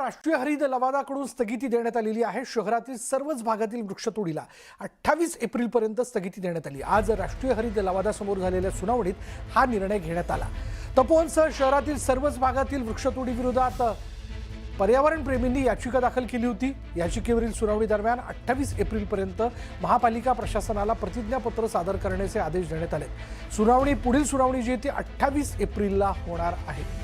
राष्ट्रीय हरित लवादाकडून स्थगिती देण्यात आलेली आहे। शहरातील सर्वच भागातील वृक्षतोडीला 28 एप्रिलपर्यंत स्थगिती देण्यात आली। आज राष्ट्रीय हरित लवादासमोर झालेल्या सुनावणीत हा निर्णय घेण्यात आला। तपोवनसह शहरातील सर्वच भागातील वृक्षतोडी विरोधात पर्यावरण प्रेमींनी याचिका दाखल केली होती। याचिकेवरील सुनावणी दरम्यान 28 एप्रिलपर्यंत महापालिका प्रशासनाला प्रतिज्ञापत्र सादर करण्याचे आदेश देण्यात आले। पुढील सुनावणी जी ती 28 एप्रिलला होणार आहे।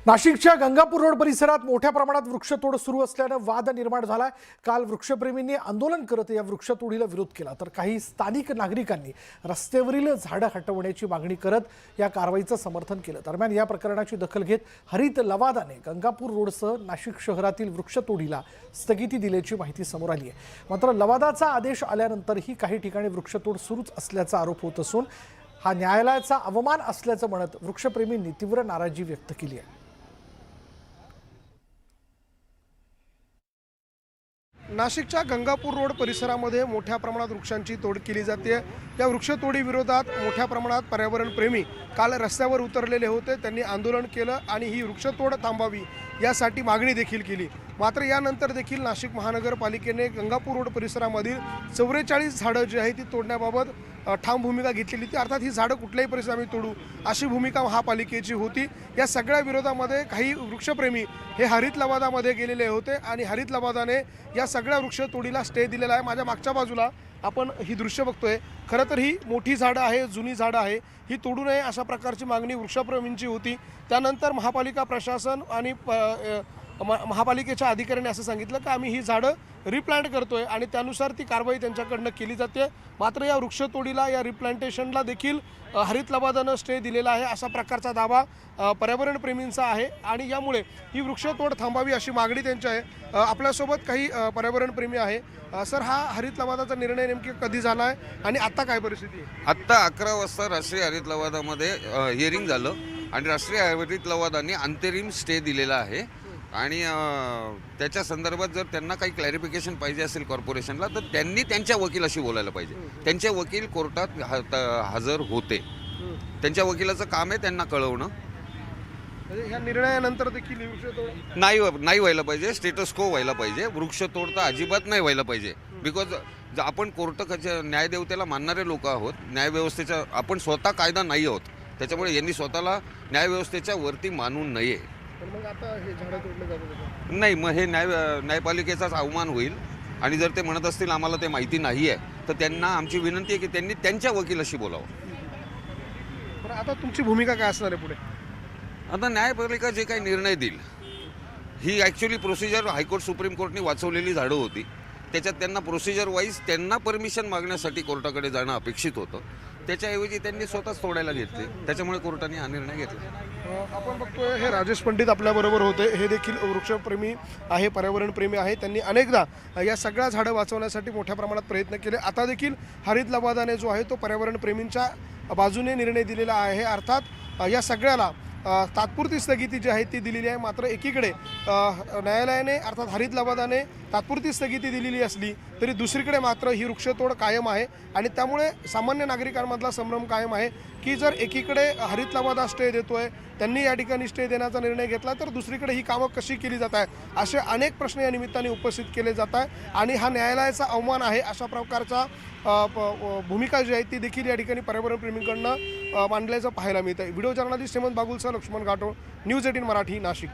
नाशिकच्या गंगापूर रोड परिसरात मोठ्या प्रमाणात वृक्षतोड सुरू असल्याने वाद निर्माण झालाय। काल वृक्षप्रेमींनी आंदोलन करत या वृक्षतोडीला विरोध केला, तर काही स्थानिक नागरिकांनी रस्त्यावरील झाडं हटवण्याची मागणी करत या कारवाईचं समर्थन केलं। दरम्यान या प्रकरणाची दखल घेत हरित लवादाने गंगापूर रोडसह नाशिक शहरातील वृक्षतोडीला स्थगिती दिल्याची माहिती समोर आली आहे। मात्र लवादाचा आदेश आल्यानंतरही काही ठिकाणी वृक्षतोड सुरूच असल्याचा आरोप होत असून हा न्यायालयाचा अवमान असल्याचं म्हणत वृक्षप्रेमींनी तीव्र नाराजी व्यक्त केली आहे। नाशिकच्या गंगापूर रोड परिसरामध्ये मोठ्या प्रमाणात वृक्षांची तोड केली जाते। या वृक्षतोडी विरोधात मोठ्या प्रमाणात पर्यावरणप्रेमी काल रस्त्यावर उतरलेले होते। त्यांनी आंदोलन केलं आणि ही वृक्षतोड थांबावी यासाठी मागणी देखील केली। मात्र यानंतर देखील नाशिक महानगरपालिकेने गंगापूर रोड परिसरामधील 44 झाडं जी आहे ती तोडण्याबाबत ठाम भूमिका घेतलेली होती। अर्थात ही झाडं कुठल्याही परिसरात आम्ही तोडू अशी भूमिका महापालिकेची होती। या सगळ्या विरोधामध्ये काही वृक्षप्रेमी हे हरित लवादामध्ये गेलेले होते आणि हरित लवादाने या सगळ्या वृक्षतोडीला स्टे दिलेला आहे। माझ्या मागच्या बाजूला आपण ही दृश्य बघतोय। खरं तर ही मोठी झाडं आहे, जुनी झाडं आहे, ही तोडू नये अशा प्रकारची मागणी वृक्षप्रेमींची होती। त्यानंतर महापालिका प्रशासन आणि महापालिकेच्या अधिकाऱ्यांनी असं सांगितलं की आम्ही ही झाडं रिप्लांट करतोय आणि त्यानुसार ती कारवाई त्यांच्याकडनं केली जाते। मात्र या वृक्षतोडीला, या रिप्लांटेशनला देखील हरित लवादानं स्टे दिलेला आहे अशा प्रकारचा दावा पर्यावरण प्रेमींचा आहे आणि यामुळे ही वृक्षतोड थांबावी अशी मागणी त्यांची आहे। आपल्यासोबत काही पर्यावरण प्रेमी आहे। सर, हा हरित लवादाचा निर्णय नेमकी कधी झाला आहे आणि आता काय परिस्थिती आहे? आत्ता 11 वाजता राष्ट्रीय हरित लवादामध्ये हिअरिंग झालं आणि राष्ट्रीय हरित लवादाने अंतरिम स्टे दिलेला आहे आणि त्याच्या संदर्भात जर त्यांना काही क्लॅरिफिकेशन पाहिजे असेल कॉर्पोरेशनला तर त्यांनी त्यांच्या वकिलाशी बोलायला पाहिजे। त्यांचे वकील कोर्टात हजर होते, त्यांच्या वकिलाचं काम आहे त्यांना कळवणं। या निर्णयानंतर देखील वृक्षतोड नाही व्हायला पाहिजे, स्टेटस को व्हायला पाहिजे। वृक्षतोड तर अजिबात नाही व्हायला पाहिजे। बिकॉज आपण न्यायदेवतेला मानणारे लोक आहोत, न्यायव्यवस्थेच्या आपण स्वतः कायदा नाही आहोत, त्याच्यामुळे यांनी स्वतःला न्यायव्यवस्थेच्या वरती मानू नये। मग आता हे झाडं तोडले जातात नाही, मग हे न्यायपालिकेचाच अवमान होईल आणि जर ते म्हणत असतील आम्हाला ते माहिती नाही आहे तर त्यांना आमची विनंती आहे की त्यांनी त्यांच्या वकिलाशी बोलावं। पण आता तुमची भूमिका काय असणार आहे पुढे? आता न्यायपालिका जे काही निर्णय देईल, ही ॲक्च्युली प्रोसिजर हायकोर्ट सुप्रीम कोर्टने वाचवलेली झाडं होती। त्याच्यात त्यांना प्रोसिजर वाईज त्यांना परमिशन मागण्यासाठी कोर्टाकडे जाणं अपेक्षित होतं, त्याच्याऐवजी त्यांनी स्वतःच तोडायला घेतले, त्याच्यामुळे कोर्टाने हा निर्णय घेतला। आपण बघतोय हे राजेश पंडित आपल्याबरोबर होते। हे देखील वृक्षप्रेमी आहे, पर्यावरणप्रेमी आहे। त्यांनी अनेकदा या सगळ्या झाडं वाचवण्यासाठी मोठ्या प्रमाणात प्रयत्न केले। आता देखील हरित लवादाने जो आहे तो पर्यावरणप्रेमींच्या बाजूने निर्णय दिलेला आहे। अर्थात या सगळ्याला तात्पुरती स्थगिती जी आहे ती दिलेली आहे। मात्र एकीकडे न्यायालयाने अर्थात हरित लवादाने तात्पुरती स्थगिती दिलेली असली तरी दुसरीकडे मात्र ही वृक्षतोड कायम आहे आणि त्यामुळे सामान्य नागरिकांमधला संभ्रम कायम आहे की जर एकीकडे हरित लवादा स्टे देतोय, त्यांनी या ठिकाणी स्टे देण्याचा निर्णय घेतला, तर दुसरीकडे ही कामं कशी केली जात आहे असे अनेक प्रश्न या निमित्ताने उपस्थित केले जात आहे आणि हा न्यायालयाचा अवमान आहे अशा प्रकारचा भूमिका जी आहे ती देखील या ठिकाणी पर्यावरणप्रेमींकडनं मांडल्याचं पाहायला मिळतं आहे। व्हिडिओ जर्नलिस्ट हेमंत बागुलसह लक्ष्मण घाटोळ, न्यूज 18 मराठी, नाशिक।